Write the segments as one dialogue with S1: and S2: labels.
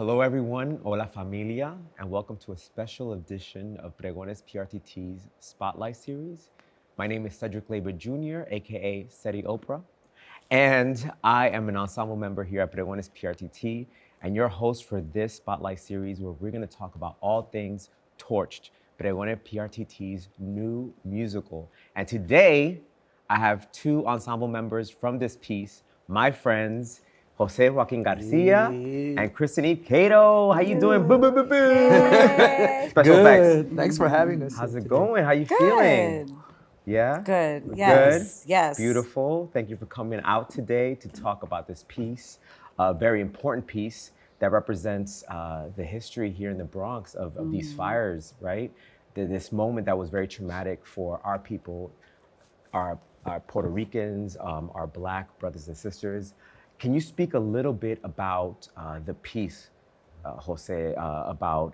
S1: Hello everyone, hola familia, and welcome to a special edition of Pregones PRTT's Spotlight Series. My name is Cedric Leiber Jr., aka Seti Oprah, and I am an ensemble member here at Pregones PRTT, and your host for this Spotlight Series where we're gonna talk about all things Torched, Pregones PRTT's new musical. And today, I have two ensemble members from this piece, my friends, José Joaquin Garcia and Christin Cato. How you doing? Boo, boo, boo, boo. Special
S2: Good.
S1: effects.
S2: Thanks for having us.
S1: How's it
S2: today.
S1: going? How you feeling? Yeah?
S3: Good. Yes.
S1: Good?
S3: Yes.
S1: Beautiful. Thank you for coming out today to talk about this piece, a very important piece that represents the history here in the Bronx of these fires, right? This moment that was very traumatic for our people, our Puerto Ricans, our Black brothers and sisters. Can you speak a little bit about the piece, Jose, about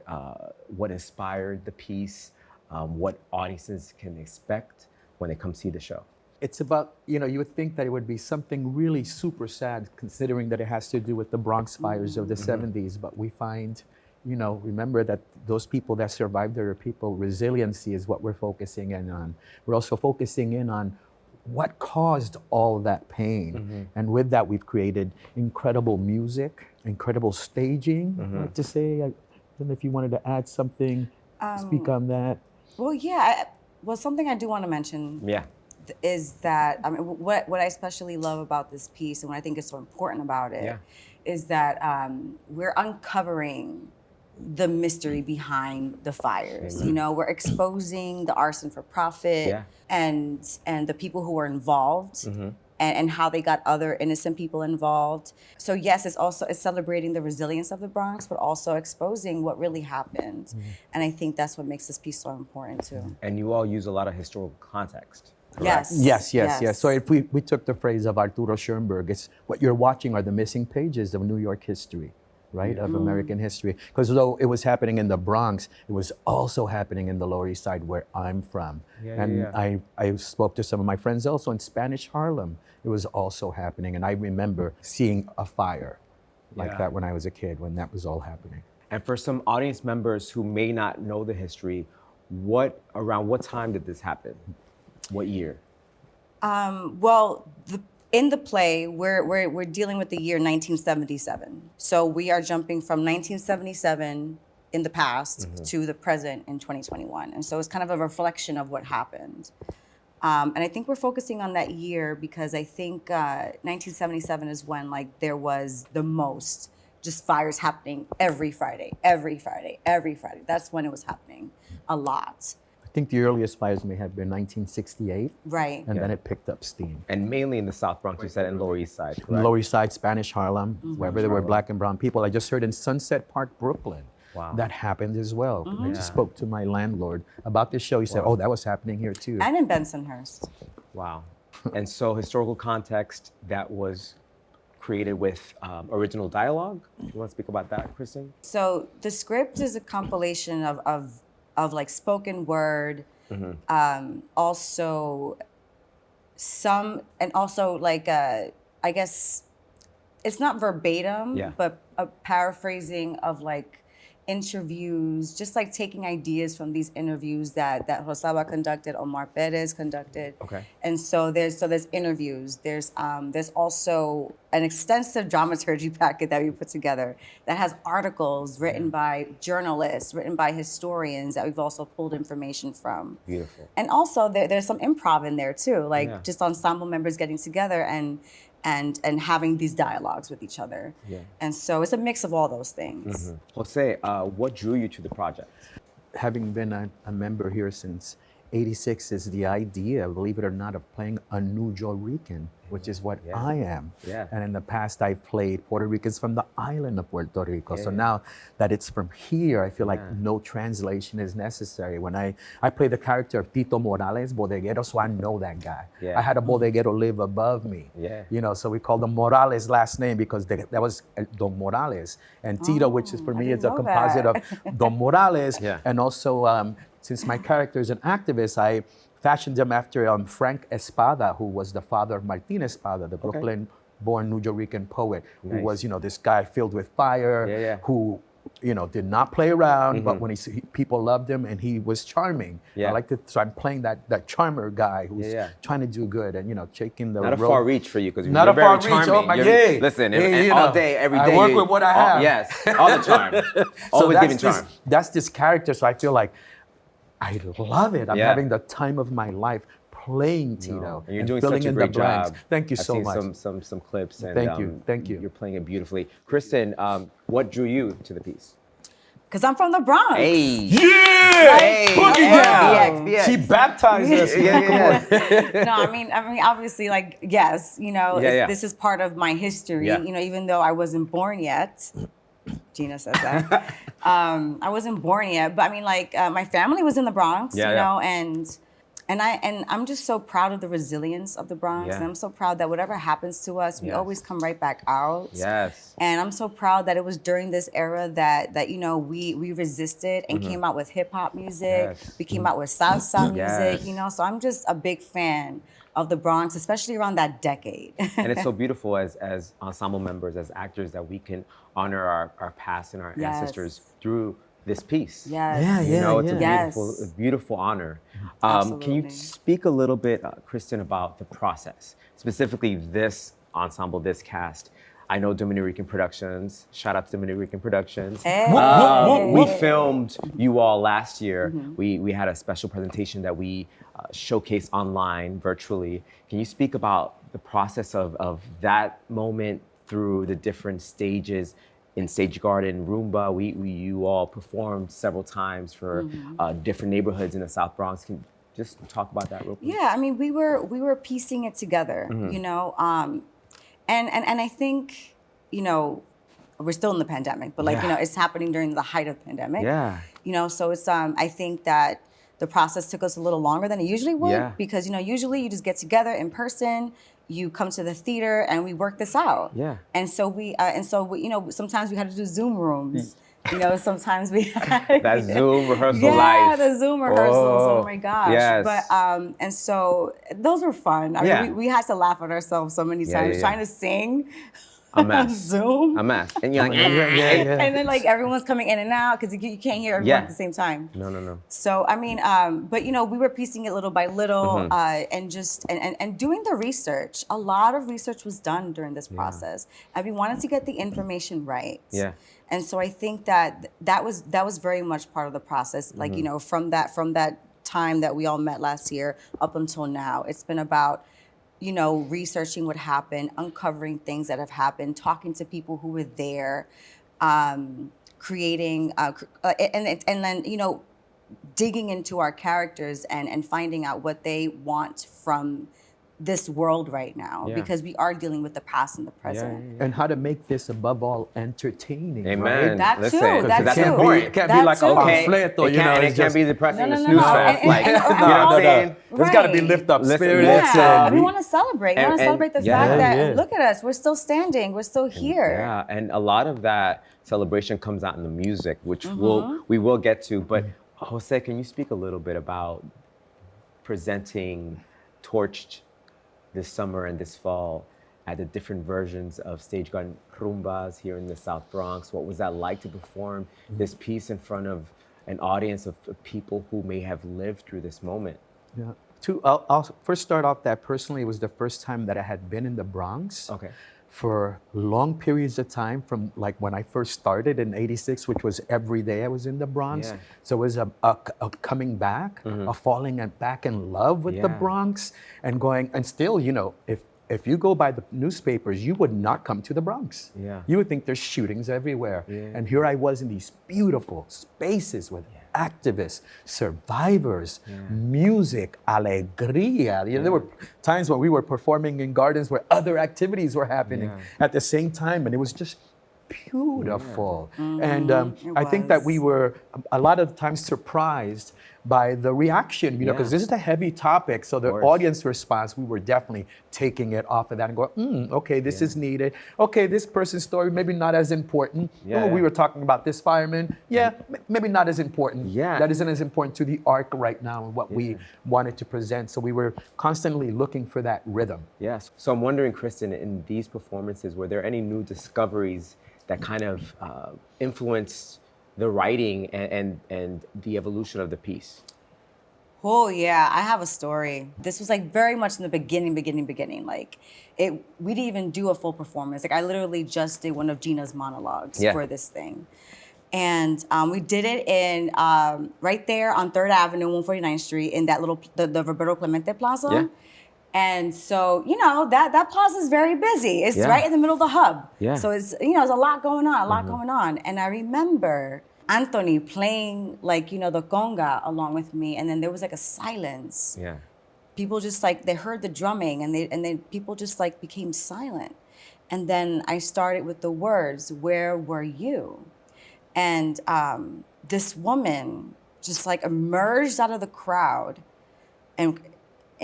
S1: what inspired the piece, what audiences can expect when they come see the show?
S2: It's about, you would think that it would be something really super sad considering that it has to do with the Bronx Fires of the 70s, but we find, remember that those people that survived are people, resiliency is what we're focusing in on. We're also focusing in on what caused all that pain. And with that, we've created incredible music, incredible staging, I'd like to say. I don't know if you wanted to add something, speak on that.
S3: Well, yeah. Something I do want to mention is that what I especially love about this piece and what I think is so important about it is that we're uncovering the mystery behind the fires. We're exposing the arson for profit and the people who were involved and how they got other innocent people involved. So yes, it's celebrating the resilience of the Bronx, but also exposing what really happened. And I think that's what makes this piece so important too.
S1: And you all use a lot of historical context. Correct?
S3: Yes.
S2: Yes. So if we took the phrase of Arturo Schoenberg, it's what you're watching are the missing pages of New York history. Right, of American history. Because though it was happening in the Bronx, it was also happening in the Lower East Side where I'm from. I spoke to some of my friends also in Spanish Harlem. It was also happening. And I remember seeing a fire like that when I was a kid, when that was all happening.
S1: And for some audience members who may not know the history, around what time did this happen? What year?
S3: In the play, we're dealing with the year 1977. So we are jumping from 1977 in the past to the present in 2021. And so it's kind of a reflection of what happened. And I think we're focusing on that year because I think 1977 is when there was the most just fires happening every Friday. That's when it was happening a lot.
S2: I think the earliest fires may have been 1968.
S3: Right.
S2: And then it picked up steam.
S1: And mainly in the South Bronx, you said, and Lower East Side, correct?
S2: Lower East Side, Spanish Harlem, wherever there were Black and brown people. I just heard in Sunset Park, Brooklyn, that happened as well. I just spoke to my landlord about this show. He said, that was happening here too.
S3: And in Bensonhurst.
S1: Wow. And so historical context that was created with original dialogue. You want to speak about that, Christin?
S3: So the script is a compilation of spoken word, also I guess it's not verbatim, but a paraphrasing of interviews, just taking ideas from these interviews that Rosaba conducted, Omar Perez conducted.
S1: Okay.
S3: And so there's interviews. There's also an extensive dramaturgy packet that we put together that has articles written by journalists, written by historians that we've also pulled information from.
S1: Beautiful.
S3: And also there's some improv in there too, just ensemble members getting together and having these dialogues with each other. And so it's a mix of all those things.
S1: Jose, what drew you to the project?
S2: Having been a member here since '86 is the idea, believe it or not, of playing a New Yorker, which is what I am. And in the past, I've played Puerto Ricans from the island of Puerto Rico. So now that it's from here, I feel like no translation is necessary. When I play the character of Tito Morales, bodeguero, so I know that guy. I had a bodeguero live above me. So we called him Morales last name because that was Don Morales. And Tito, which is for me, is a composite of Don Morales. And also, since my character is an activist, I fashioned him after Frank Espada, who was the father of Martin Espada, the Brooklyn born New Yorker poet who was, this guy filled with fire, who, did not play around, but when people loved him and he was charming. So I'm playing that charmer guy who's trying to do good and, taking the
S1: Not a far reach for you because
S2: not
S1: you're
S2: a far
S1: very
S2: reach.
S1: charming.
S2: Oh my, hey,
S1: listen,
S2: hey,
S1: all day, every day.
S2: I work with what I have.
S1: Yes, all the charm. Always giving charm.
S2: That's this character, so I feel like I love it. I'm having the time of my life playing Tito
S1: and you're doing
S2: filling
S1: such a
S2: in
S1: great
S2: the blanks.
S1: job.
S2: Thank you so
S1: I've
S2: much.
S1: seen some clips and
S2: thank you.
S1: You're playing it beautifully. Christin, what drew you to the piece?
S3: Because I'm from the Bronx.
S1: Hey.
S2: Yeah!
S1: Hey.
S2: Boogie down.
S3: BX.
S2: She baptized us.
S3: No, I mean, obviously, like, yes, this is part of my history. Even though I wasn't born yet. Gina says that. I wasn't born yet, but I mean, like, my family was in the Bronx, and I'm just so proud of the resilience of the Bronx, and I'm so proud that whatever happens to us, we always come right back out.
S1: Yes.
S3: And I'm so proud that it was during this era that we resisted and came out with hip hop music.
S1: Yes.
S3: We came out with salsa music, So I'm just a big fan of the Bronx, especially around that decade.
S1: And it's so beautiful as ensemble members, as actors, that we can honor our past and our ancestors through this piece.
S3: Yes.
S1: It's a beautiful honor. Can you speak a little bit, Christin, about the process, specifically this ensemble, this cast? I know Dominican Productions. Shout out to Dominican Productions.
S3: Hey.
S1: We filmed you all last year. We had a special presentation that we showcased online, virtually. Can you speak about the process of that moment through the different stages? In Stage Garden, Roomba, you all performed several times for different neighborhoods in the South Bronx. Can you just talk about that real quick?
S3: Yeah, I mean, we were piecing it together, and I think, we're still in the pandemic, but it's happening during the height of the pandemic.
S1: Yeah.
S3: So it's I think that the process took us a little longer than it usually would because usually you just get together in person. You come to the theater and we work this out.
S1: Yeah.
S3: And so we sometimes we had to do Zoom rooms. Sometimes we had
S1: that Zoom rehearsal life.
S3: Yeah, the Zoom rehearsals. Oh my gosh.
S1: Yes.
S3: But and so those were fun. I mean, we had to laugh at ourselves so many times trying to sing.
S1: A mess.
S3: On Zoom.
S1: A mess. And you're like,
S3: and then like everyone's coming in and out because you can't hear everyone at the same time.
S1: No.
S3: So I mean, but we were piecing it little by little, and just and doing the research. A lot of research was done during this process, and we wanted to get the information right.
S1: Yeah.
S3: And so I think that was very much part of the process. Like from that time that we all met last year up until now, it's been about researching what happened, uncovering things that have happened, talking to people who were there, creating, and then digging into our characters and finding out what they want from this world right now, because we are dealing with the past and the present.
S2: And how to make this above all entertaining.
S1: Amen.
S2: Right?
S3: That too.
S1: That's
S2: Can't
S1: important.
S2: It can't be like a pamphlet or
S1: it can't be depressing.
S3: No.
S1: Snooze fest. Like, you know what I'm saying?
S2: There's got to be lift up spirits.
S3: Yeah,
S2: and
S3: we want to celebrate. We want to celebrate the fact that look at us, we're still standing, we're still here.
S1: Yeah, and a lot of that celebration comes out in the music, which we will get to. But José, can you speak a little bit about presenting Torched this summer and this fall at the different versions of Stage Garden Rumbas here in the South Bronx? What was that like to perform this piece in front of an audience of people who may have lived through this moment?
S2: Yeah. I'll first start off that personally, it was the first time that I had been in the Bronx.
S1: Okay.
S2: For long periods of time, from like when I first started in '86, which was every day I was in the Bronx.
S1: Yeah.
S2: So it was a coming back, a falling back in love with the Bronx, and going, and still, if you go by the newspapers, you would not come to the Bronx.
S1: Yeah.
S2: You would think there's shootings everywhere.
S1: Yeah.
S2: And here I was in these beautiful spaces with activists, survivors, music, alegría. There were times when we were performing in gardens where other activities were happening at the same time, and it was just beautiful. And I think that we were a lot of times surprised by the reaction, because this is a heavy topic. So the audience response, we were definitely taking it off of that and going, okay, this is needed. Okay, this person's story, maybe not as important. We were talking about this fireman. Maybe not as important. That isn't as important to the arc right now and what we wanted to present. So we were constantly looking for that rhythm.
S1: Yes. So I'm wondering, Christin, in these performances, were there any new discoveries that kind of influenced the writing and the evolution of the piece?
S3: Oh yeah, I have a story. This was like very much in the beginning. Like we didn't even do a full performance. Like I literally just did one of Gina's monologues for this thing. And we did it in right there on 3rd Avenue, 149th Street in that little, the Roberto Clemente Plaza.
S1: Yeah.
S3: And so, that plaza is very busy. It's right in the middle of the hub.
S1: Yeah.
S3: So it's, there's a lot going on, And I remember Anthony playing the conga along with me. And then there was like a silence.
S1: Yeah.
S3: People just they heard the drumming and then people just became silent. And then I started with the words, "Where were you?" And this woman just emerged out of the crowd and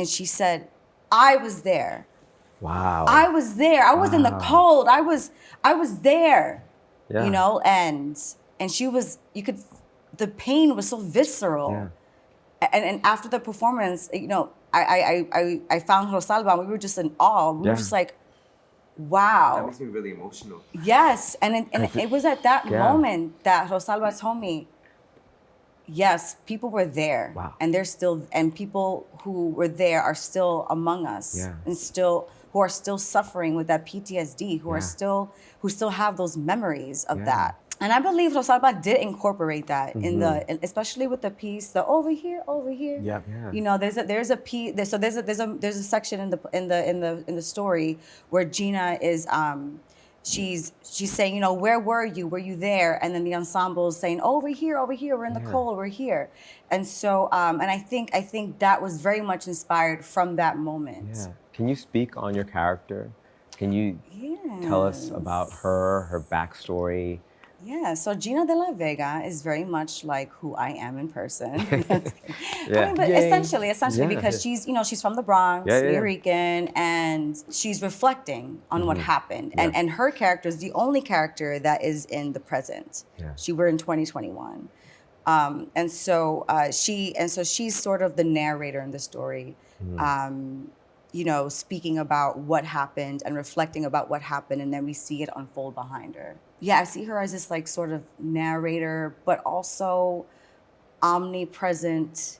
S3: she said, "I was there."
S1: Wow.
S3: I was there. I was in the cold. I was there.
S1: Yeah.
S3: And she was, the pain was so visceral.
S1: Yeah.
S3: And after the performance, I found Rosalba and we were just in awe. We were just wow.
S1: That makes me really emotional.
S3: Yes, and it was at that moment that Rosalba told me, yes, people were there.
S1: Wow.
S3: And they're still, and people who were there are still among us.
S1: Yeah.
S3: And who are still suffering with that PTSD, who still have those memories of that. And I believe Rosalba did incorporate that in especially with the piece, the over here.
S2: Yeah.
S3: There's a piece. So there's a section in the story where Gina is she's saying, where were you? Were you there? And then the ensemble is saying, over here. We're in the cold. We're here. And so and I think that was very much inspired from that moment.
S1: Yeah. Can you speak on your character? Can you tell us about her backstory?
S3: Yeah, so Gina De La Vega is very much like who I am in person.
S1: Yeah.
S3: But essentially, because she's from the Bronx, New Rican, and she's reflecting on what happened. And her character is the only character that is in the present.
S1: Yeah.
S3: We're in 2021. And so she's sort of the narrator in the story. Speaking about what happened and reflecting about what happened, and then we see it unfold behind her. Yeah, I see her as this sort of narrator, but also omnipresent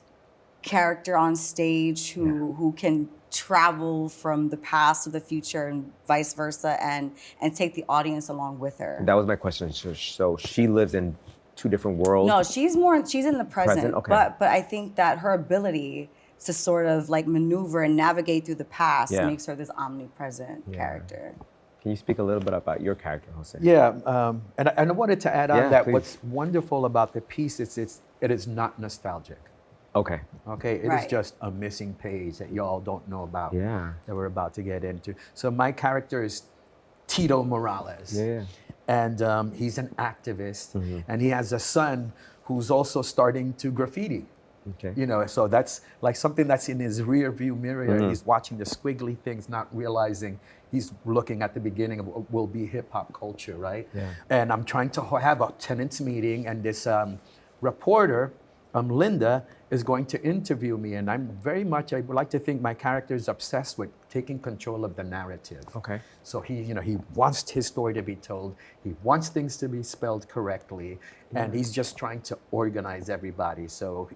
S3: character on stage who can travel from the past to the future and vice versa, and take the audience along with her.
S1: That was my question. So she lives in two different worlds?
S3: No, she's in the present.
S1: Okay.
S3: But I think that her ability to sort of maneuver and navigate through the past makes her this omnipresent character.
S1: Can you speak a little bit about your character, José?
S2: Yeah, and I wanted to add on that
S1: please.
S2: What's wonderful about the piece is it is not nostalgic.
S1: Okay.
S2: Okay, it is just a missing page that y'all don't know about.
S1: Yeah.
S2: That we're about to get into. So my character is Tito Morales.
S1: Yeah.
S2: And he's an activist, and he has a son who's also starting to graffiti.
S1: Okay.
S2: So that's something that's in his rear view mirror. He's watching the squiggly things, not realizing he's looking at the beginning of what will be hip hop culture, right?
S1: Yeah.
S2: And I'm trying to have a tenants meeting, and this reporter, Linda, is going to interview me, and I would like to think my character is obsessed with taking control of the narrative.
S1: Okay.
S2: So he wants his story to be told. He wants things to be spelled correctly, and he's just trying to organize everybody. So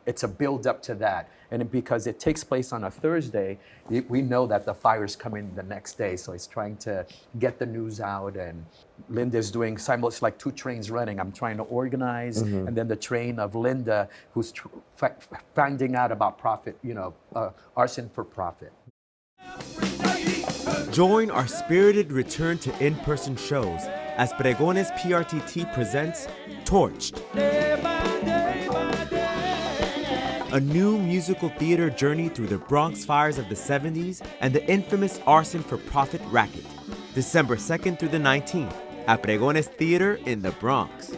S2: it's a build up to that. And because it takes place on a Thursday, we know that the fire's coming the next day. So he's trying to get the news out, and Linda's doing it's like two trains running. I'm trying to organize, and then the train of Linda, who's finding out about profit, arson for profit.
S4: Join our spirited return to in-person shows as Pregones PRTT presents Torched, a new musical theater journey through the Bronx Fires of the 70s and the infamous arson for profit racket. December 2nd through the 19th at Pregones Theater in the Bronx.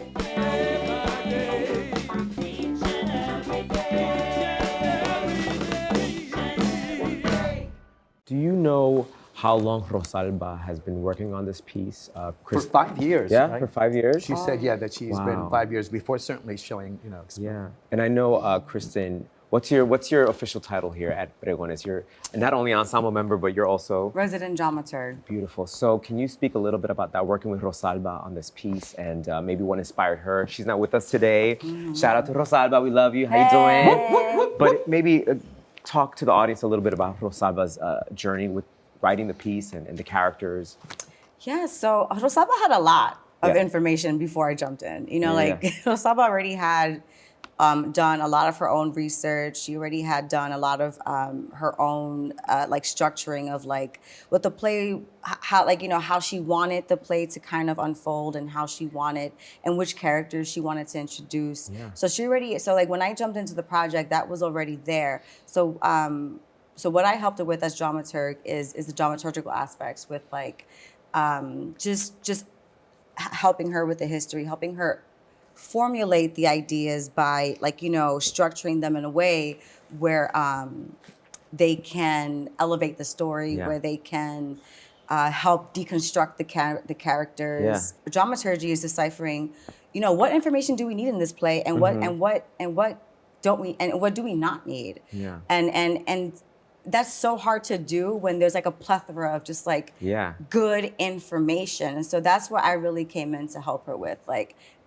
S1: know how long Rosalba has been working on this piece?
S2: For 5 years.
S1: Yeah,
S2: right?
S1: for 5 years?
S2: She said, that she's been 5 years before certainly showing,
S1: Yeah, and I know, Christin, what's your official title here at Pregones? You're not only an ensemble member, but you're also
S3: resident dramaturg.
S1: Beautiful. So can you speak a little bit about that, working with Rosalba on this piece, and maybe what inspired her? She's not with us today. Shout out to Rosalba, we love you. How you doing? But maybe talk to the audience a little bit about Rosalba's journey with writing the piece and the characters.
S3: Yeah, so Rosalba had a lot of information before I jumped in. Rosalba already had done a lot of her own research. She already had done a lot of her own structuring of what the play, how she wanted the play to kind of unfold and how she wanted and which characters she wanted to introduce. Yeah. So when I jumped into the project, that was already there. So what I helped her with as dramaturg is the dramaturgical aspects with just helping her with the history, helping her formulate the ideas by structuring them in a way where they can elevate the story, where they can help deconstruct the characters. Yeah. Dramaturgy is deciphering, what information do we need in this play, and what don't we, and what do we not need? Yeah. And that's so hard to do when there's a plethora of just good information. And so that's what I really came in to help her with.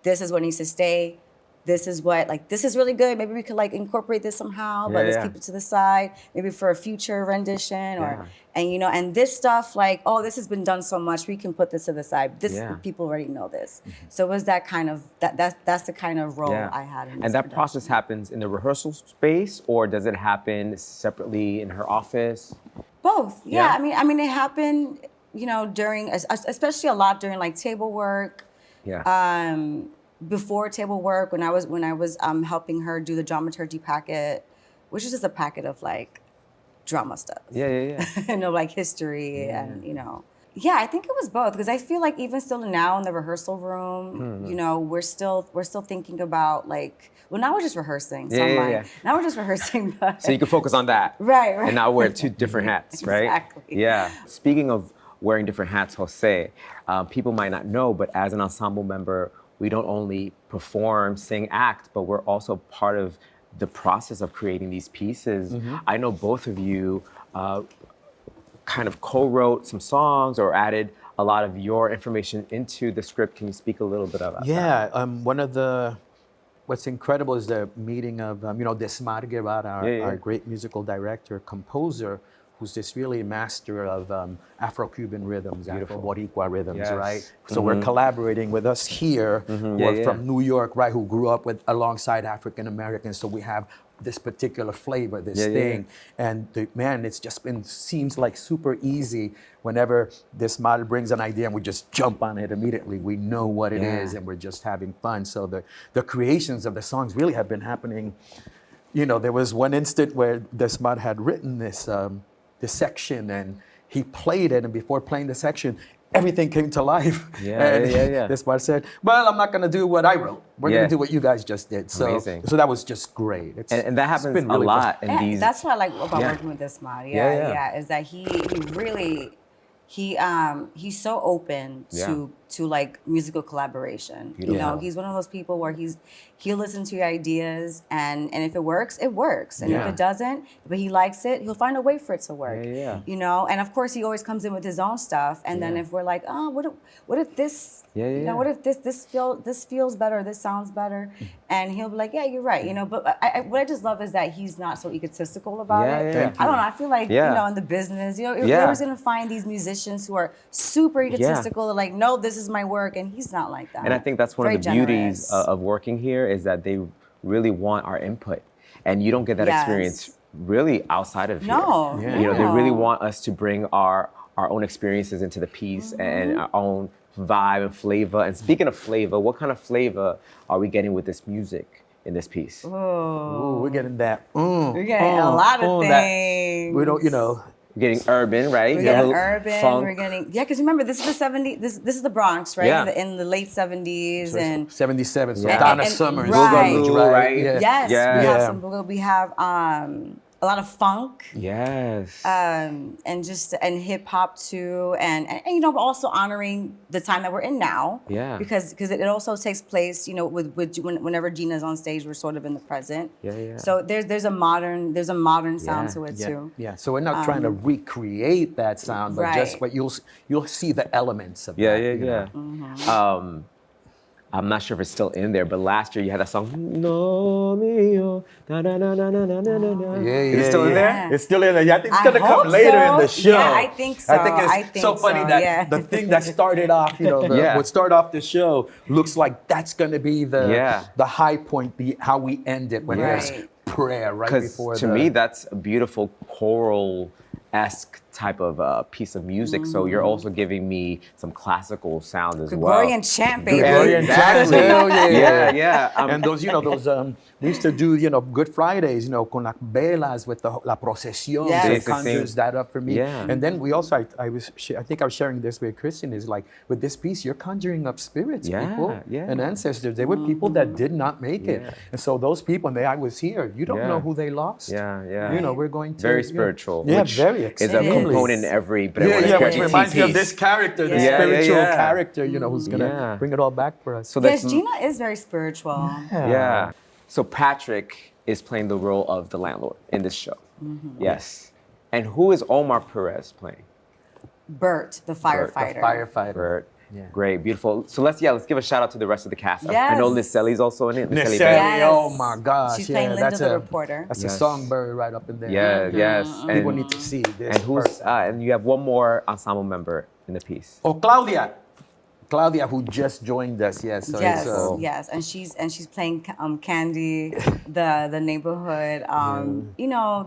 S3: This is what needs to stay. This is what, this is really good. Maybe we could incorporate this somehow, but let's keep it to the side. Maybe for a future rendition and this stuff this has been done so much, we can put this to the side. People already know this. Mm-hmm. So it was that kind of, that's the kind of role I had in this
S1: And that process happens in the rehearsal space, or does it happen separately in her office?
S3: Both, yeah. I mean, it happened, during, especially a lot during table work. Yeah. Before table work, when I was helping her do the dramaturgy packet, which is just a packet of drama stuff. Yeah. History and Yeah, I think it was both, because I feel even still now in the rehearsal room, we're still thinking about now we're just rehearsing. So now we're just rehearsing. But
S1: so you can focus on that.
S3: Right.
S1: And now wear two different hats, right?
S3: Exactly.
S1: Yeah. Speaking of wearing different hats, José, people might not know, but as an ensemble member, we don't only perform, sing, act, but we're also part of the process of creating these pieces. Mm-hmm. I know both of you kind of co-wrote some songs or added a lot of your information into the script. Can you speak a little bit about that?
S2: Yeah, what's incredible is the meeting of, Desmar Guevara, our great musical director, composer, who's this really master of Afro-Cuban rhythms, Afro-Boricua rhythms, right? So we're collaborating with us here, who are from New York, right, who grew up alongside African Americans. So we have this particular flavor, this thing. And it's just seems super easy whenever this model brings an idea and we just jump on it immediately. We know what it is and we're just having fun. So the creations of the songs really have been happening. There was one instant where Desmar had written this section and he played it, and before playing the section, everything came to life. This part said, well, I'm not going to do what I wrote. We're going to do what you guys just did. So that was just great.
S1: And that happens really a lot in these.
S3: That's what I like about working with this mod. Is that he really, he's so open to musical collaboration. Beautiful. He's one of those people where he'll listen to your ideas, and if it works, it works. And if it doesn't, but he likes it, he'll find a way for it to work. And of course he always comes in with his own stuff. And then if we're what if this, what if this feels better, this sounds better, and he'll be like, yeah, you're right. But what I just love is that he's not so egotistical about it. I don't know. I feel in the business, you're always gonna find these musicians who are super egotistical. They're no, this is my work, and he's not like that.
S1: And I think that's one of the beauties of working here, is that they really want our input, and you don't get that experience really outside of here. They really want us to bring our own experiences into the piece and our own vibe and flavor. And speaking of flavor, what kind of flavor are we getting with this music in this piece?
S2: Ooh, we're getting that.
S3: We're getting a lot of things.
S2: We don't,
S1: We're getting urban, right?
S3: We're getting urban. Funk. We're getting because remember, this is the 70s. This is the Bronx, right?
S1: Yeah.
S3: In the late 70s and
S2: 77. So Donna Summer,
S3: right?
S2: Boogaloo, right?
S3: Yes. We have some Boogaloo. We have a lot of funk.
S1: Yes.
S3: And hip hop too, and you know, also honoring the time that we're in now.
S1: Yeah.
S3: Because it also takes place, you know, whenever Gina's on stage, we're sort of in the present.
S1: Yeah.
S3: So there's a modern sound to it too.
S2: Yeah. So we're not trying to recreate that sound, but but you'll see the elements of that.
S1: Yeah.
S3: Mm-hmm.
S1: I'm not sure if it's still in there, but last year you had that song, No Mio, na na na na na na na na. Is it still in there?
S2: It's still in there. I think it's gonna come later in the show.
S3: Yeah, I think so.
S2: I think it's so funny that the thing that started off, you know, what started off the show looks like that's gonna be the high point, how we end it when there's prayer right before.
S1: To me, that's a beautiful choral-esque type of piece of music. So you're also giving me some classical sound as well.
S3: Gregorian chant, baby.
S2: Gregorian chant.
S1: Yeah.
S2: And those, you know, we used to do, you know, Good Fridays, you know, con las velas with the la procesión. It conjures that up for me.
S1: Yeah.
S2: And then we also, I think I was sharing this with Christin, is like, with this piece, you're conjuring up spirits, people, and ancestors. They were people that did not make it. And so those people, and I was here, you don't know who they lost.
S1: Yeah.
S2: You know, we're going to.
S1: Very spiritual.
S2: Yeah,
S1: which
S2: very
S1: is
S2: exciting.
S1: a component in every
S2: which reminds me of this character, the spiritual character, you know, who's gonna bring it all back for us.
S3: So yes, Gina is very spiritual.
S1: Yeah. So Patrick is playing the role of the landlord in this show. Mm-hmm. Yes. And who is Omar Perez playing?
S3: Bert, the firefighter.
S1: Bert. Yeah. Great, beautiful. So let's give a shout out to the rest of the cast.
S3: Yes.
S1: I know Liseli's also in it.
S2: Liseli, oh my gosh.
S3: She's playing Linda the reporter.
S2: That's a songbird right up in there.
S1: Yes.
S2: And people need to see this.
S1: And you have one more ensemble member in the piece.
S2: Oh, Claudia, who just joined us. Yes. So
S3: yes, and she's playing Candy, the neighborhood. You know,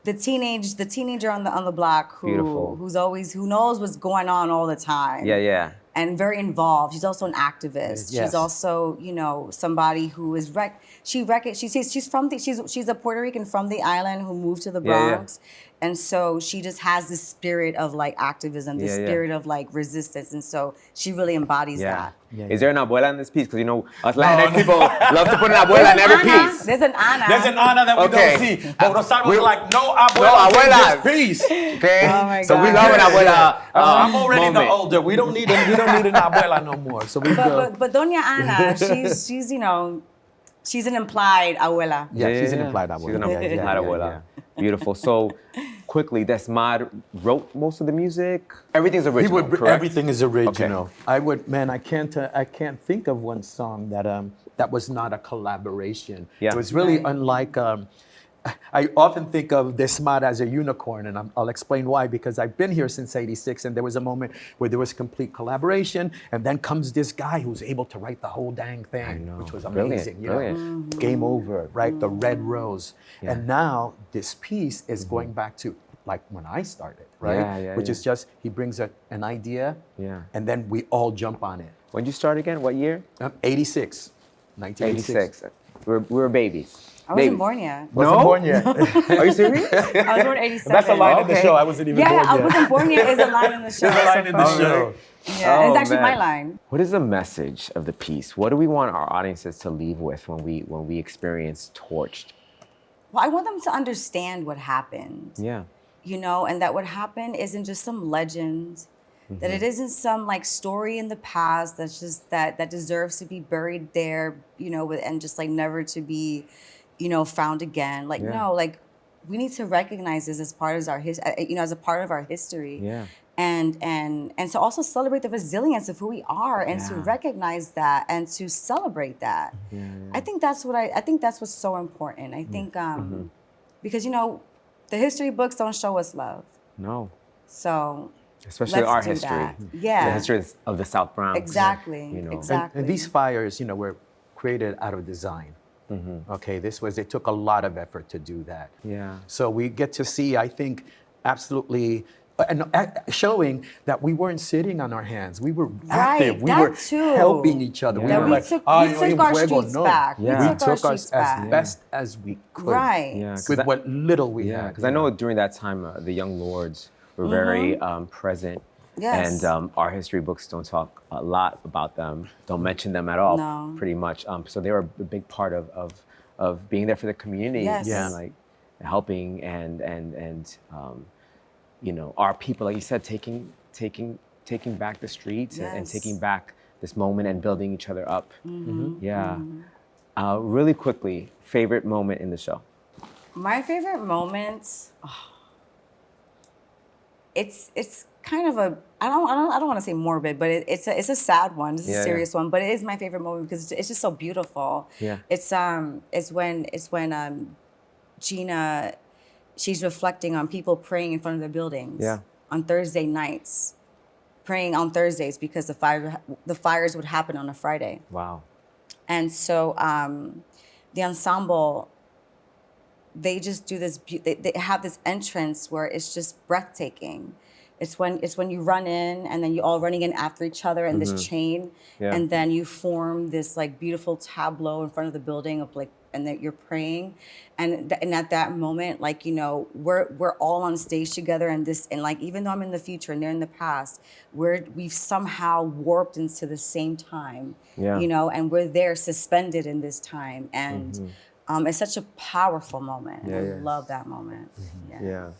S3: the teenager on the block who knows what's going on all the time.
S1: Yeah.
S3: And very involved. She's also an activist.
S2: Yes.
S3: She's also, you know, somebody who is she's a Puerto Rican from the island who moved to the Bronx. And so she just has this spirit of like activism, this spirit of like resistance. And so she really embodies that.
S1: Is there an abuela in this piece? Because you know, us Latinx people love to put an abuela in every piece.
S3: There's an Ana.
S2: There's an Ana that we don't see. But Rosario was like, no abuela in this piece.
S1: Okay.
S3: Oh my God.
S1: So we love an abuela.
S2: I'm already the older. We don't need an abuela no more. So we go.
S3: But Doña Ana, she's you know, she's an implied abuela.
S2: Yeah, she's an implied abuela.
S1: She's an implied abuela. Beautiful. So quickly, Desmad wrote most of the music. Everything's original, correct?
S2: Everything is original.
S1: Okay.
S2: I can't think of one song that was not a collaboration.
S1: Yeah.
S2: It was really unlike. I often think of Desmad as a unicorn, and I'll explain why, because I've been here since '86, and there was a moment where there was complete collaboration, and then comes this guy who's able to write the whole dang thing, which was amazing.
S1: Brilliant.
S2: You know? Game over, right? The Red Rose. Yeah. And now this piece is going back to like when I started, right? Which is just, he brings an idea, and then we all jump on it.
S1: When did you start again? What year?
S2: 86. 1986.
S1: We were babies.
S3: I wasn't born yet.
S2: Wasn't born yet.
S1: Are you serious?
S3: I was born 87.
S2: That's a line in the show. I wasn't even born yet.
S3: I wasn't born yet is a line in the show.
S2: There's a line in the show.
S3: Yeah, it's actually my line.
S1: What is the message of the piece? What do we want our audiences to leave with when we experience Torched?
S3: Well, I want them to understand what happened.
S1: Yeah.
S3: You know, and that what happened isn't just some legend. That it isn't some like story in the past that's just that deserves to be buried there, you know, and just like never to be, you know, found again. Like no, like we need to recognize this as part of our as a part of our history.
S1: Yeah.
S3: And to also celebrate the resilience of who we are, and to recognize that and to celebrate that. I think that's what's so important. I think because you know, the history books don't show us love.
S1: No.
S3: So
S1: especially our history.
S3: That. Yeah.
S1: The history of the South Bronx.
S3: Exactly.
S1: You know.
S3: Exactly.
S2: And these fires, you know, were created out of design. Okay, it took a lot of effort to do that.
S1: Yeah.
S2: So we get to see, I think, absolutely, and showing that we weren't sitting on our hands. We were active. We were helping each other.
S3: Yeah. We took our streets back.
S2: Yeah. We took us as best as we could.
S3: Right.
S1: Yeah,
S2: with what little we had.
S1: Because I know during that time, the young lords were very present.
S3: Yes.
S1: And our history books don't talk a lot about them, don't mention them at all, pretty much. So they were a big part of being there for the community.
S3: Yes.
S1: And helping and our people, like you said, taking back the streets and taking back this moment and building each other up. Yeah. Really quickly, favorite moment in the show?
S3: My favorite moment, it's kind of a I don't want to say morbid, but it's a sad one. It's a serious one, but it is my favorite moment because it's just so beautiful.
S1: Yeah.
S3: It's when Gina, she's reflecting on people praying in front of the buildings.
S1: Yeah.
S3: On Thursday nights, praying on Thursdays because the fires would happen on a Friday.
S1: Wow.
S3: And so the ensemble, they just do this. They have this entrance where it's just breathtaking. It's when you run in and then you're all running in after each other in this chain, and then you form this like beautiful tableau in front of the building of like, and that you're praying, and at that moment, like we're all on stage together, and like even though I'm in the future and they're in the past, we've somehow warped into the same time, and we're there suspended in this time, and it's such a powerful moment. I love that moment.
S1: Yeah.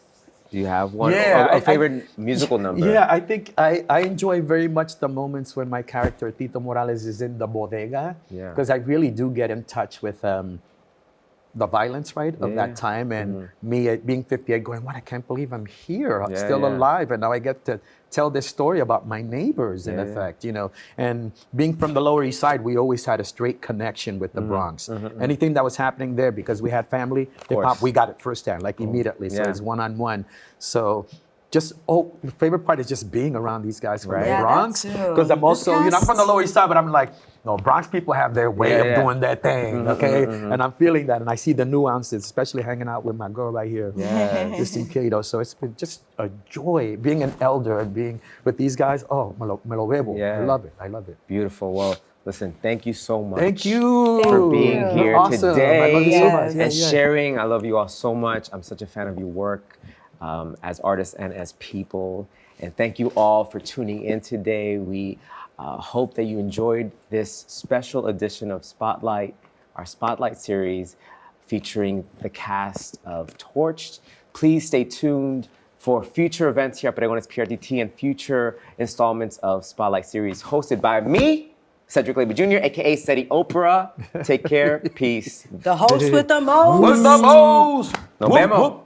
S1: Do you have one? A favorite musical number?
S2: Yeah, I think I enjoy very much the moments when my character, Tito Morales, is in the bodega. Because I really do get in touch with the violence, right, of that time. And me at being 58 going, what, I can't believe I'm here. I'm still alive. And now I get to tell this story about my neighbors, in effect, And being from the Lower East Side, we always had a straight connection with the Bronx. Anything that was happening there, because we had family, hip-hop, we got it firsthand, like immediately. So it's one-on-one. So just, the favorite part is just being around these guys from the Bronx. Because I'm also, I'm from the Lower East Side, but I'm like, no, Bronx people have their way of doing their thing, okay? And I'm feeling that, and I see the nuances, especially hanging out with my girl right here, Christin Cato. So it's been just a joy being an elder and being with these guys. Oh, me lo bebo. I love it.
S1: Beautiful. Well, listen, thank you so much.
S2: Thank you
S1: for being here today
S2: I love you so much.
S1: and sharing. I love you all so much. I'm such a fan of your work as artists and as people. And thank you all for tuning in today. We hope that you enjoyed this special edition of Spotlight, our Spotlight series featuring the cast of Torched. Please stay tuned for future events here at Pregones PRTT and future installments of Spotlight series hosted by me, Cedric Labor Jr., aka Cedi Oprah. Take care. Peace.
S3: The host with the most.
S2: With the most.
S1: Nos vemos.